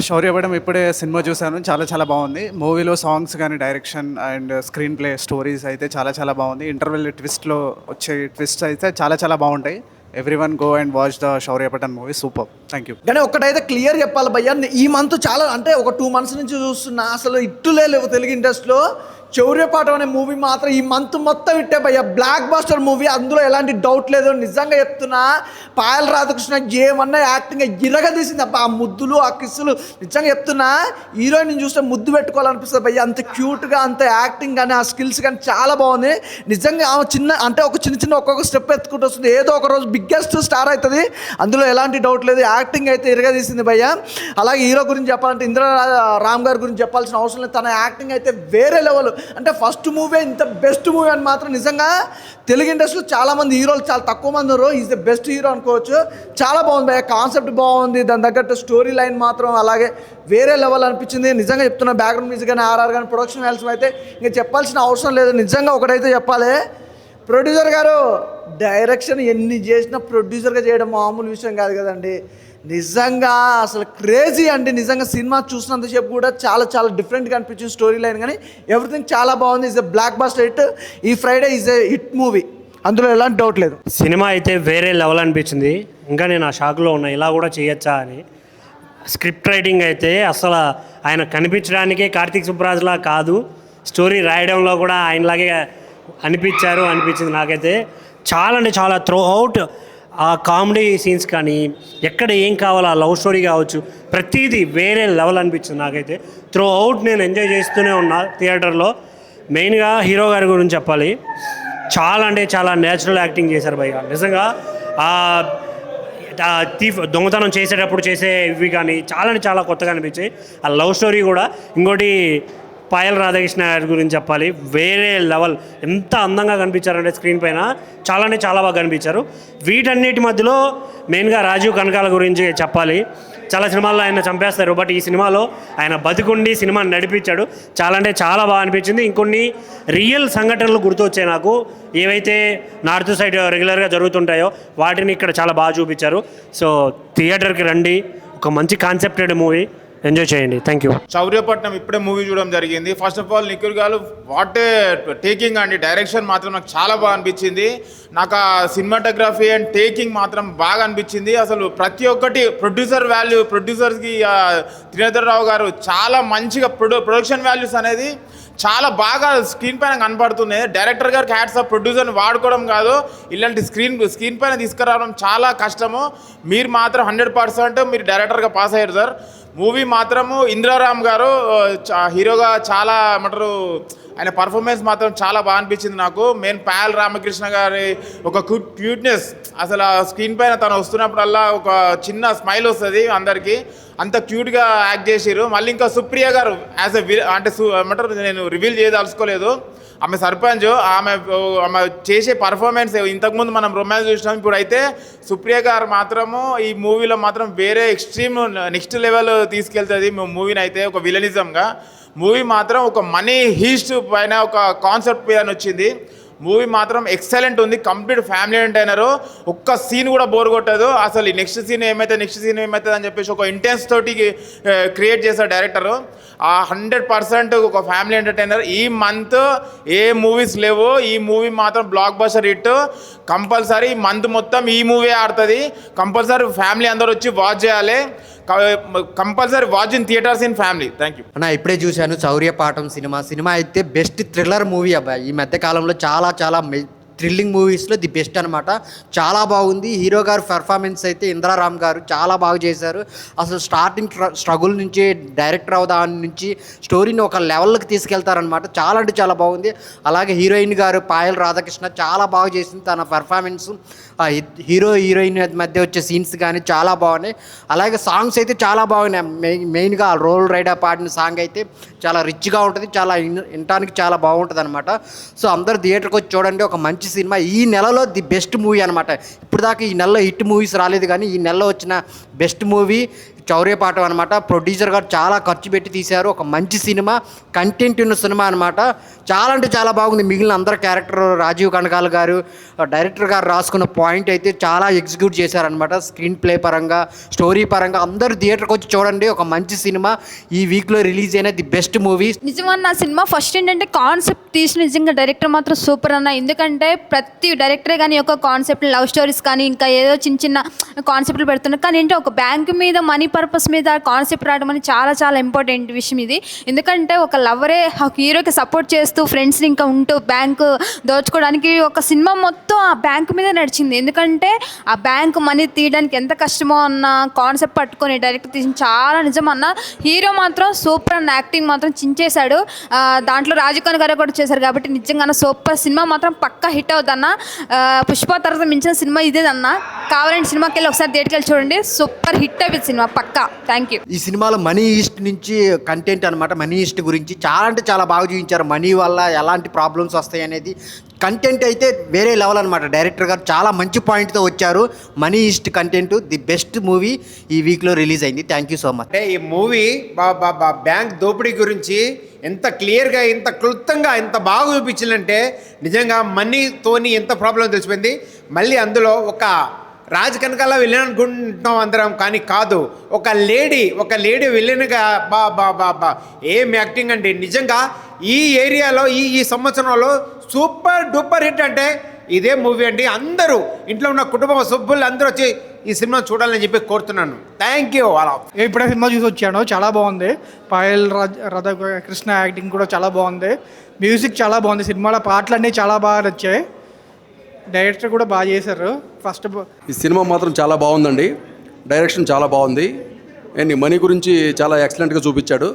శౌర్యపడం ఇప్పుడే సినిమా చూశాను. చాలా చాలా బాగుంది. మూవీలో సాంగ్స్ కానీ, direction and screen play, stories అయితే చాలా చాలా బాగుంది. ఇంటర్వెల్ ట్విస్ట్లో వచ్చే ట్విస్ట్ అయితే చాలా చాలా బాగుంటాయి. Everyone go and watch the Shauryapatan movie. Super. Thank you. కానీ ఒక్కటైతే క్లియర్ చెప్పాలి భయ్యా, ఈ మంత్ చాలా అంటే ఒక 2 months నుంచి చూస్తున్నా, అసలు ఇట్టులే లేవు తెలుగు ఇండస్ట్రీలో. శౌర్యపాఠం అనే మూవీ మాత్రం ఈ మంత్ మొత్తం ఇట్టే భయ్యా, బ్లాక్ బస్టర్ మూవీ, అందులో ఎలాంటి డౌట్ లేదు. నిజంగా చెప్తున్నా, పాయల్ రాధాకృష్ణ ఏమన్నా యాక్టింగ్ తీసింది అబ్బా, ఆ ముద్దులు ఆ కిస్సులు. నిజంగా చెప్తున్నా, హీరోయిన్ చూస్తే ముద్దు పెట్టుకోవాలనిపిస్తుంది భయ్యా, అంత క్యూట్గా, అంత యాక్టింగ్ కానీ ఆ స్కిల్స్ కానీ చాలా బాగుంది. నిజంగా ఆమె చిన్న ఒక్కొక్క స్టెప్ ఎత్తుకుంటూ వస్తుంది. ఏదో ఒక రోజు బిగ్గెస్ట్ స్టార్ అవుతుంది, అందులో ఎలాంటి డౌట్ లేదు. యాక్టింగ్ అయితే తీసింది భయ్యా. అలాగే హీరో గురించి చెప్పాలంటే ఇంద్ర రామ్ గారి గురించి చెప్పాల్సిన అవసరం లేదు. తన యాక్టింగ్ అయితే వేరే లెవెల్. అంటే ఫస్ట్ మూవీ ఇంత బెస్ట్ మూవీ అని మాత్రం నిజంగా తెలుగు ఇండస్ట్రీలో చాలామంది హీరోలు చాలా తక్కువ మంది ఉన్నారు. ఈజ్ ద బెస్ట్ హీరో అనుకోవచ్చు. చాలా బాగుంది, కాన్సెప్ట్ బాగుంది, దాని తగ్గట్టు స్టోరీ లైన్ మాత్రం అలాగే వేరే లెవెల్ అనిపించింది. నిజంగా చెప్తున్నా, బ్యాక్గ్రౌండ్ మ్యూజిక్ కానీ, ఆర్ఆర్ కానీ, ప్రొడక్షన్ వాల్యూస్ అయితే ఇంకా చెప్పాల్సిన అవసరం లేదు. నిజంగా ఒకటైతే చెప్పాలి, ప్రొడ్యూసర్ గారు డైరెక్షన్ ఎన్ని చేసినా ప్రొడ్యూసర్గా చేయడం మామూలు విషయం కాదు కదండి. నిజంగా అసలు క్రేజీ అండి. నిజంగా సినిమా చూసినంతసేపు కూడా చాలా చాలా డిఫరెంట్గా అనిపించింది స్టోరీ లైన్ కానీ, ఎవ్రీథింగ్ చాలా బాగుంది. Is a blockbuster hit. ఈ Friday is a hit movie, అందులో ఎలాంటి డౌట్ లేదు. సినిమా అయితే వేరే లెవెల్ అనిపించింది. ఇంకా నేను ఆ షాక్లో ఉన్నా, ఇలా కూడా చేయొచ్చా అని. స్క్రిప్ట్ రైటింగ్ అయితే అసలు ఆయన కనిపించడానికే కార్తీక్ సుబ్బరాజులా కాదు, స్టోరీ రాయడంలో కూడా ఆయనలాగే అనిపించింది నాకైతే. చాలా అంటే చాలా త్రూ అవుట్ ఆ కామెడీ సీన్స్ కానీ, ఎక్కడ ఏం కావాలో ఆ లవ్ స్టోరీ కావచ్చు, ప్రతిదీ వేరే లెవెల్ అనిపించింది నాకైతే. త్రూ అవుట్ నేను ఎంజాయ్ చేస్తూనే ఉన్నా థియేటర్లో. మెయిన్గా హీరో గారి గురించి చెప్పాలి, చాలా అంటే చాలా నేచురల్ యాక్టింగ్ చేశారు భయ్య. నిజంగా దొంగతనం చేసేటప్పుడు చేసే ఇవి కానీ చాలా అంటే చాలా కొత్తగా అనిపించాయి. ఆ లవ్ స్టోరీ కూడా. ఇంకోటి పాయల్ రాధాకృష్ణ గారి గురించి చెప్పాలి, వేరే లెవెల్. ఎంత అందంగా కనిపించారంటే స్క్రీన్ పైన, చాలా అంటే చాలా బాగా కనిపించారు. వీటన్నిటి మధ్యలో మెయిన్గా రాజీవ్ కనకాల గురించి చెప్పాలి. చాలా సినిమాల్లో ఆయన చంపేస్తారు, బట్ ఈ సినిమాలో ఆయన బతికుండి సినిమాని నడిపించాడు. చాలా అంటే చాలా బాగా అనిపించింది. ఇంకొన్ని రియల్ సంఘటనలు గుర్తొచ్చాయి నాకు, ఏవైతే నార్త్ సైడ్ రెగ్యులర్గా జరుగుతుంటాయో వాటిని ఇక్కడ చాలా బాగా చూపించారు. సో థియేటర్కి రండి, ఒక మంచి కాన్సెప్టెడ్ మూవీ, ఎంజాయ్ చేయండి. Thank you. శౌర్యపట్నం ఇప్పుడే మూవీ చూడడం జరిగింది. First of all Nikhil garu what a taking అండి. డైరెక్షన్ మాత్రం నాకు చాలా బాగా అనిపించింది. నాకు ఆ సినిమాటోగ్రఫీ అండ్ టేకింగ్ మాత్రం బాగా అనిపించింది. అసలు ప్రతి ఒక్కటి ప్రొడ్యూసర్స్కి త్రినేత్రరావు గారు చాలా మంచిగా ప్రొడక్షన్ వాల్యూస్ అనేది చాలా బాగా స్క్రీన్ పైన కనపడుతున్నాయి. డైరెక్టర్ గారికి హ్యాట్స్ ఆఫ్. ప్రొడ్యూసర్ని వాడుకోవడం కాదు, ఇలాంటి స్క్రీన్ పైన తీసుకురావడం చాలా కష్టము. మీరు మాత్రం 100% మీరు డైరెక్టర్గా పాస్ అయ్యారు సార్. మూవీ మాత్రము ఇంద్రారామ్ గారు హీరోగా చాలా ఏమంటారు, ఆయన పర్ఫార్మెన్స్ మాత్రం చాలా బాగా అనిపించింది నాకు. మెయిన్ పాయల్ రామకృష్ణ గారి ఒక క్యూట్నెస్, అసలు ఆ స్క్రీన్ పైన తను వస్తున్నప్పుడల్లా ఒక చిన్న స్మైల్ వస్తుంది అందరికీ, అంత క్యూట్గా యాక్ట్ చేసారు. మళ్ళీ ఇంకా సుప్రియ గారు యాజ్ ఎ అంటే ఏమంటారు, నేను రివీల్ చేయదలుచుకోలేదు, ఆమె సర్పంచ్, ఆమె చేసే పర్ఫార్మెన్స్ ఇంతకుముందు మనం రొమాన్స్ చూసినాం. ఇప్పుడు అయితే సుప్రియ గారు మాత్రము ఈ మూవీలో మాత్రం వేరే ఎక్స్ట్రీమ్ నెక్స్ట్ లెవెల్ తీసుకెళ్తుంది మూవీని అయితే. ఒక విలనిజంగా మూవీ మాత్రం ఒక మనీ హీస్ట్ పైన ఒక కాన్సెప్ట్ పైన వచ్చింది. మూవీ మాత్రం ఎక్సలెంట్ ఉంది. Complete family entertainer. ఒక్క సీన్ కూడా బోర్ కొట్టదు. అసలు నెక్స్ట్ సీన్ ఏమవుతుంది అని చెప్పేసి ఒక ఇంటెన్స్ తోటి క్రియేట్ చేశారు డైరెక్టరు. 100% ఒక ఫ్యామిలీ ఎంటర్టైనర్. ఈ మంత్ ఏ మూవీస్ లేవు, ఈ మూవీ మాత్రం block buster hit. Compulsory month మొత్తం ఈ మూవీ ఆడుతుంది. కంపల్సరీ ఫ్యామిలీ అందరూ వచ్చి వాచ్ చేయాలి. Compulsory watch in theatres in family. Thank you అన్న. ఇప్పుడే చూశాను శౌర్యపాఠం సినిమా అయితే బెస్ట్ థ్రిల్లర్ మూవీ అబ్బాయి. ఈ మధ్య కాలంలో చాలా థ్రిల్లింగ్ మూవీస్లో ది బెస్ట్ అనమాట. చాలా బాగుంది. హీరో గారు పెర్ఫార్మెన్స్ అయితే ఇంద్రారామ్ గారు చాలా బాగా చేశారు. అసలు స్టార్టింగ్ స్ట్రగుల్ నుంచి డైరెక్టర్ దాని నుంచి స్టోరీని ఒక లెవెల్కి తీసుకెళ్తారనమాట. చాలా అంటే చాలా బాగుంది. అలాగే హీరోయిన్ గారు పాయల్ రాధాకృష్ణ చాలా బాగా చేసింది. తన పెర్ఫార్మెన్స్, హీరోయిన్ మధ్య వచ్చే సీన్స్ కానీ చాలా బాగున్నాయి. అలాగే సాంగ్స్ అయితే చాలా బాగున్నాయి. మెయిన్గా రోల్ రైడర్ పాడిన సాంగ్ అయితే చాలా రిచ్గా ఉంటుంది, చాలా వినటానికి చాలా బాగుంటుంది అనమాట. సో అందరు థియేటర్కి వచ్చి చూడండి, ఒక మంచి సినిమా. ఈ నెలలో ది బెస్ట్ మూవీ అనమాట. ఇప్పుడు దాకా ఈ నెలలో హిట్ మూవీస్ రాలేదు, కానీ ఈ నెలలో వచ్చిన బెస్ట్ మూవీ చౌర్యపాఠం అనమాట. ప్రొడ్యూసర్ గారు చాలా ఖర్చు పెట్టి తీశారు. ఒక మంచి సినిమా, కంటెంట్ ఉన్న సినిమా అనమాట. చాలా అంటే చాలా బాగుంది. మిగిలిన అందరు క్యారెక్టర్, రాజీవ్ కనకాల గారు, డైరెక్టర్ గారు రాసుకున్న పాయింట్ అయితే చాలా ఎగ్జిక్యూట్ చేశారనమాట. స్క్రీన్ ప్లే పరంగా, స్టోరీ పరంగా అందరూ థియేటర్కి వచ్చి చూడండి. ఒక మంచి సినిమా ఈ వీక్లో రిలీజ్ అయిన ది బెస్ట్ మూవీ. నిజమన్న సినిమా ఫస్ట్ ఏంటంటే కాన్సెప్ట్ తీసిన నిజంగా డైరెక్టర్ మాత్రం సూపర్ అన్న. ఎందుకంటే ప్రతి డైరెక్టరే కానీ ఒక కాన్సెప్ట్, లవ్ స్టోరీస్ కానీ ఇంకా ఏదో చిన్న చిన్న కాన్సెప్ట్లు పెడుతున్నారు. కానీ ఏంటంటే ఒక బ్యాంక్ మీద మనీ పర్పస్ మీద కాన్సెప్ట్ రావడం అని చాలా చాలా ఇంపార్టెంట్ విషయం ఇది. ఎందుకంటే ఒక లవరే హీరోకి సపోర్ట్ చేస్తూ ఫ్రెండ్స్ని ఇంకా ఉంటూ బ్యాంకు దోచుకోవడానికి ఒక సినిమా మొత్తం ఆ బ్యాంక్ మీద నడిచింది. ఎందుకంటే ఆ బ్యాంక్ మనీ తీయడానికి ఎంత కష్టమో అన్న కాన్సెప్ట్ పట్టుకొని డైరెక్టర్ తీసిన చాలా నిజం అన్న. హీరో మాత్రం సూపర్ అన్న, యాక్టింగ్ మాత్రం చించేశాడు. దాంట్లో రాజీవ్ ఖన్నా గారు కూడా చేశారు కాబట్టి నిజంగా సూపర్ సినిమా మాత్రం పక్కా హిట్ అవుతుందన్న. పుష్ప తర్వాత మించిన సినిమా ఇదేదన్న. కావాలంటే సినిమాకి వెళ్ళి ఒకసారి థియేటర్కి వెళ్ళి చూడండి, సూపర్ హిట్ అయిపోయింది సినిమా పక్కా. Thank you. ఈ సినిమాలో మనీ ఈస్ట్ నుంచి కంటెంట్ అనమాట. మనీ ఈస్ట్ గురించి చాలా అంటే చాలా బాగా చూపించారు. మనీ వల్ల ఎలాంటి ప్రాబ్లమ్స్ వస్తాయి అనేది కంటెంట్ అయితే వేరే లెవెల్ అనమాట. డైరెక్టర్ గారు చాలా మంచి పాయింట్తో వచ్చారు. Money heist content the best movie ఈ వీక్లో రిలీజ్ అయింది. Thank you so much. అంటే ఈ మూవీ బ్యాంక్ దోపిడీ గురించి ఎంత క్లియర్గా, ఎంత క్లుప్తంగా, ఎంత బాగా చూపించిందంటే నిజంగా మనీతోని ఎంత ప్రాబ్లం తెలిసిపోయింది. మళ్ళీ అందులో ఒక రాజ్ కనకాల విలన్ అనుకుంటున్నాం అందరం, కానీ కాదు, ఒక లేడీ విలన్గా బా ఏం యాక్టింగ్ అండి. నిజంగా ఈ ఏరియాలో ఈ సంవత్సరంలో సూపర్ డూపర్ హిట్ అంటే ఇదే మూవీ అండి. అందరూ ఇంట్లో ఉన్న కుటుంబ సభ్యులు అందరూ వచ్చి ఈ సినిమా చూడాలని చెప్పి కోరుతున్నాను. Thank you. అలా ఇప్పుడే సినిమా చూసి వచ్చాను, చాలా బాగుంది. పాయల్ రాధాకృష్ణ యాక్టింగ్ కూడా చాలా బాగుంది. మ్యూజిక్ చాలా బాగుంది. సినిమాలో పాటలన్నీ చాలా బాగా నచ్చాయి. డైరెక్టర్ కూడా బాగా చేశారు. ఫస్ట్ ఈ సినిమా మాత్రం చాలా బాగుందండి. డైరెక్షన్ చాలా బాగుంది. అండ్ మనీ గురించి చాలా ఎక్సలెంట్గా చూపించాడు.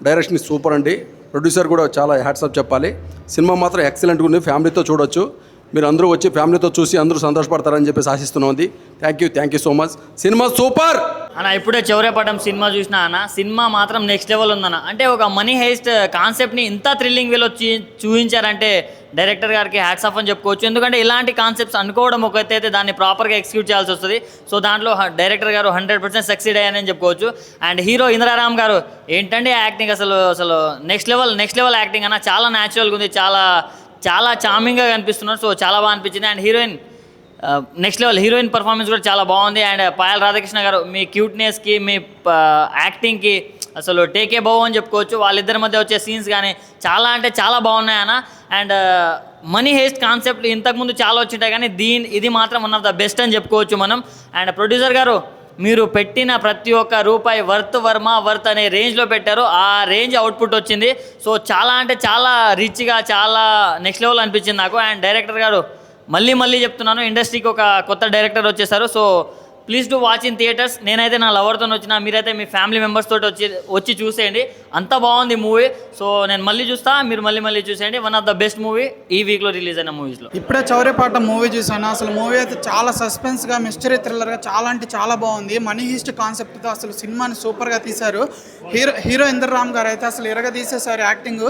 డైరెక్షన్ సూపర్ అండి. ప్రొడ్యూసర్ కూడా చాలా హ్యాట్సాప్ చెప్పాలి. సినిమా మాత్రం ఎక్సలెంట్గా ఉంది. ఫ్యామిలీతో చూడొచ్చు. మీరు అందరూ వచ్చి ఫ్యామిలీతో చూసి అందరూ సంతోషపడతారని చెప్పేసి ఆశిస్తున్నాం. Thank you so much. Cinema super అన్న. ఇప్పుడే చౌర్యపటం సినిమా చూసినా అన్న, సినిమా మాత్రం నెక్స్ట్ లెవెల్ ఉందన్న. అంటే ఒక మనీ హెయిస్ట్ కాన్సెప్ట్ని ఇంత థ్రిల్లింగ్ వేలో చూపించారంటే డైరెక్టర్ గారికి హ్యాట్స్ ఆఫ్ అని చెప్పుకోవచ్చు. ఎందుకంటే ఇలాంటి కాన్సెప్ట్స్ అనుకోవడం ఒక ఎత్తు అయితే దాన్ని ప్రాపర్గా ఎగ్జిక్యూట్ చేయాల్సి వస్తుంది. సో దాంట్లో డైరెక్టర్ గారు 100% సక్సీడ్ అయ్యారని చెప్పుకోవచ్చు. అండ్ హీరో ఇంద్రారామ్ గారు ఏంటంటే యాక్టింగ్ అసలు నెక్స్ట్ లెవెల్ యాక్టింగ్ అన్న. చాలా న్యాచురల్గా ఉంది, చాలా చార్మింగ్గా కనిపిస్తున్నారు. సో చాలా బాగా అనిపించింది. And next level heroine performance కూడా చాలా బాగుంది. అండ్ పాయల్ రాధాకృష్ణ గారు మీ క్యూట్నెస్కి, మీ యాక్టింగ్కి అసలు టేకే బావు అని చెప్పుకోవచ్చు. వాళ్ళిద్దరి మధ్య వచ్చే సీన్స్ కానీ చాలా అంటే చాలా బాగున్నాయి అన్న. అండ్ మనీ హేస్ట్ కాన్సెప్ట్ ఇంతకుముందు చాలా వచ్చింటాయి, కానీ ఇది మాత్రం వన్ ఆఫ్ ద బెస్ట్ అని చెప్పుకోవచ్చు మనం. అండ్ ప్రొడ్యూసర్ గారు మీరు పెట్టిన ప్రతి ఒక్క రూపాయి వర్త్ అనే రేంజ్లో పెట్టారు. ఆ రేంజ్ అవుట్పుట్ వచ్చింది. సో చాలా అంటే చాలా రిచ్గా, చాలా నెక్స్ట్ లెవెల్ అనిపించింది నాకు. అండ్ డైరెక్టర్ గారు మళ్ళీ చెప్తున్నాను, ఇండస్ట్రీకి ఒక కొత్త డైరెక్టర్ వచ్చేసారు. So please to watch in theatres. నేనైతే నా లవర్తో వచ్చిన, మీరైతే మీ ఫ్యామిలీ మెంబర్స్ తోటి వచ్చి చూసేయండి. అంత బాగుంది మూవీ. సో నేను మళ్ళీ చూస్తా, మీరు మళ్ళీ చూసేయండి. One of the best movie ఈ వీక్లో రిలీజ్ అయిన మూవీస్లో. ఇప్పుడే చౌర్యపాట మూవీ చూసాను. అసలు మూవీ అయితే చాలా సస్పెన్స్గా, మిస్టరీ థ్రిల్లర్గా చాలా అంటే చాలా బాగుంది. మనీ హీస్ట్ కాన్సెప్ట్తో అసలు సినిమాని సూపర్గా తీశారు. హీరో ఇంద్రరామ్ గారు అయితే అసలు ఎరగ తీసేశారు యాక్టింగ్.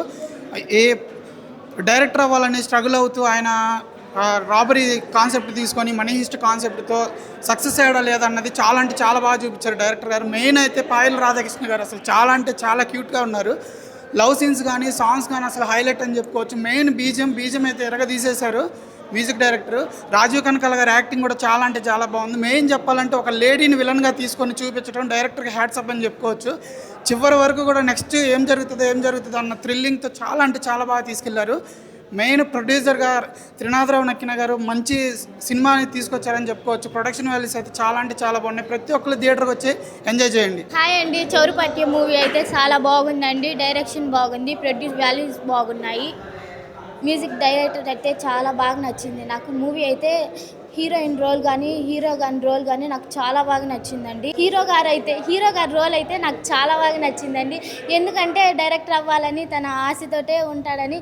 ఏ డైరెక్టర్ అవ్వాలని స్ట్రగుల్ అవుతూ ఆయన రాబరీ కాన్సెప్ట్ తీసుకొని మనీ హిస్ట్ కాన్సెప్ట్తో సక్సెస్ అయ్యడా లేదన్నది చాలా అంటే చాలా బాగా చూపించారు డైరెక్టర్ గారు. మెయిన్ అయితే పాయల్ రాధాకృష్ణ గారు అసలు చాలా అంటే చాలా క్యూట్గా ఉన్నారు. లవ్ సీన్స్ కానీ సాంగ్స్ కానీ అసలు హైలైట్ అని చెప్పుకోవచ్చు. మెయిన్ బీజిఎం అయితే ఎరగ తీసేశారు మ్యూజిక్ డైరెక్టర్. రాజీవ్ కనకాల గారి యాక్టింగ్ కూడా చాలా అంటే చాలా బాగుంది. మెయిన్ చెప్పాలంటే ఒక లేడీని విలన్గా తీసుకొని చూపించడం డైరెక్టర్కి హ్యాట్సప్ అని చెప్పుకోవచ్చు. చివరి వరకు కూడా నెక్స్ట్ ఏం జరుగుతుందో అన్న థ్రిల్లింగ్తో చాలా అంటే చాలా బాగా తీసుకెళ్లారు. మెయిన్ ప్రొడ్యూసర్గా త్రినాథరావు నక్కిన గారు మంచి సినిమాని తీసుకొచ్చారని చెప్పుకోవచ్చు. ప్రొడక్షన్ వాల్యూస్ అయితే చాలా అంటే చాలా బాగున్నాయి. ప్రతి ఒక్కరు థియేటర్కి వచ్చి ఎంజాయ్ చేయండి. హాయ్ అండి, చౌరుపట్టి మూవీ అయితే చాలా బాగుందండి. డైరెక్షన్ బాగుంది, ప్రొడ్యూస్ వాల్యూస్ బాగున్నాయి. మ్యూజిక్ డైరెక్టర్ అయితే చాలా బాగా నచ్చింది నాకు. మూవీ అయితే హీరోయిన్ రోల్ కానీ హీరో రోల్ కానీ నాకు చాలా బాగా నచ్చిందండి. హీరో గారి రోల్ అయితే నాకు చాలా బాగా నచ్చిందండి. ఎందుకంటే డైరెక్టర్ అవ్వాలని తన ఆశతోటే ఉంటాడని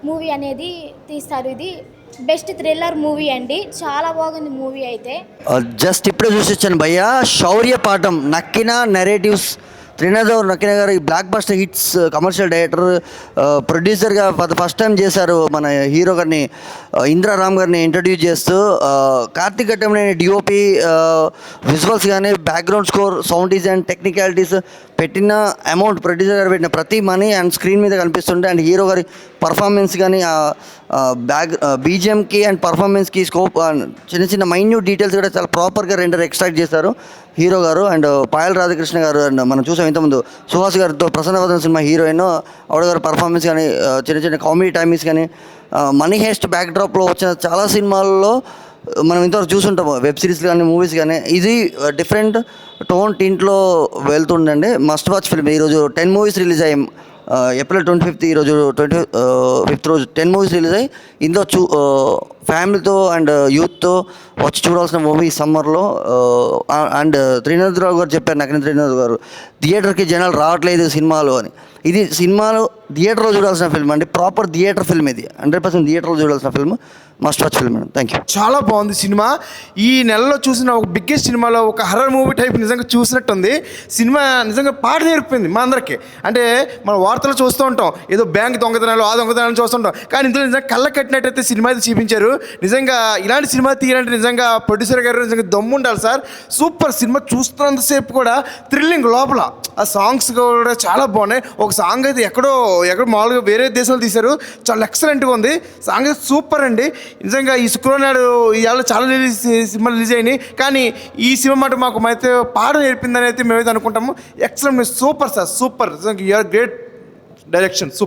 మూవీ అనేది తీస్తారు. ఇది బెస్ట్ థ్రిల్లర్ మూవీ అండి. చాలా బాగుంది మూవీ అయితే. జస్ట్ ఇప్పుడే చూసి వచ్చాను భయ్య. శౌర్యపాఠం నక్కిన నెరేటివ్స్ త్రినాథ్ నక్కిన గారు ఈ block buster hits commercial director, ప్రొడ్యూసర్గా ఫస్ట్ టైం చేశారు మన హీరో గారిని, ఇందిరా రామ్ గారిని ఇంట్రడ్యూస్ చేస్తూ. కార్తీక్ ఘట్టంనేని డిఓపి, విజువల్స్ కానీ, background score, sound design, technicalities, పెట్టిన అమౌంట్, ప్రొడ్యూసర్ గారు పెట్టిన ప్రతి మనీ అండ్ స్క్రీన్ మీద కనిపిస్తుంటే, అండ్ హీరో గారి పర్ఫార్మెన్స్ కానీ, బీజిఎంకి అండ్ పర్ఫార్మెన్స్కి స్కోప్, చిన్న చిన్న మైన్యూట్ డీటెయిల్స్ కూడా చాలా ప్రాపర్గా రెండర్ ఎక్స్ట్రాక్ట్ చేశారు హీరో గారు. అండ్ పాయల్ రాధాకృష్ణ గారు, అండ్ మనం చూసాం ఇంతకుముందు సుహాస్ గారితో ప్రసన్నవదన సినిమా హీరోయిన్ ఆవిడ గారి పర్ఫార్మెన్స్ కానీ, చిన్న చిన్న కామెడీ టైమింగ్స్ కానీ, మనీ హెస్ట్ బ్యాక్డ్రాప్లో వచ్చిన చాలా సినిమాల్లో మనం ఇంతవరకు చూసుంటాము, వెబ్ సిరీస్ కానీ, మూవీస్ కానీ. ఇది డిఫరెంట్ టోన్ టీంట్లో వెళ్తుండండి. Must watch film. ఈరోజు 10 మూవీస్ రిలీజ్ అయ్యాయి. ఏప్రిల్ 25th, ఈరోజు 25th రోజు 10 మూవీస్ రిలీజ్ అయ్యి, ఇందులో ఫ్యామిలీతో అండ్ యూత్తో వచ్చి చూడాల్సిన మూవీ సమ్మర్లో. అండ్ త్రినాథ్ రావు గారు చెప్పారు, నకిన త్రినాథ్ గారు, థియేటర్కి జనాలు రావట్లేదు సినిమాలు అని. ఇది సినిమాలో థియేటర్లో చూడాల్సిన ఫిల్మ్ అండి, ప్రాపర్ థియేటర్ ఫిల్మ్. ఇది 100% థియేటర్లో చూడాల్సిన ఫిల్మ్, మస్ట్ వాచ్ ఫిల్మ్ అండి. Thank you. చాలా బాగుంది సినిమా. ఈ నెలలో చూసిన ఒక బిగ్గెస్ట్ సినిమాలో ఒక హర్రర్ మూవీ టైప్ నిజంగా చూసినట్టుంది. సినిమా నిజంగా పాట నేర్పింది మా అందరికీ. అంటే మన వార్తలు చూస్తూ ఉంటాం, ఏదో బ్యాంక్ దొంగతనాలు, ఆ దొంగతనాలు చూస్తుంటాం, కానీ ఇందులో నిజంగా కళ్ళ కట్టినట్టయితే సినిమా అయితే చూపించారు. నిజంగా ఇలాంటి సినిమా తీయాలంటే నిజంగా ప్రొడ్యూసర్ గారు నిజంగా దమ్ము ఉండాలి సార్. Super cinema. చూస్తున్నంతసేపు కూడా థ్రిల్లింగ్ లోపల. ఆ సాంగ్స్ కూడా చాలా బాగున్నాయి. ఒక సాంగ్ అయితే ఎక్కడో మామూలుగా వేరే దేశంలో తీశారు, చాలా ఎక్సలెంట్గా ఉంది. సాంగ్ అయితే సూపర్ అండి. నిజంగా ఈ శుక్రవారం నాడు ఇవాళ చాలా సినిమాలు రిలీజ్ అయినాయి, కానీ ఈ సినిమా మాట మాకు అయితే పాట నేర్పిందని అయితే మేమైతే అనుకుంటాము. Excellent, super sir, super. You're great direction, super.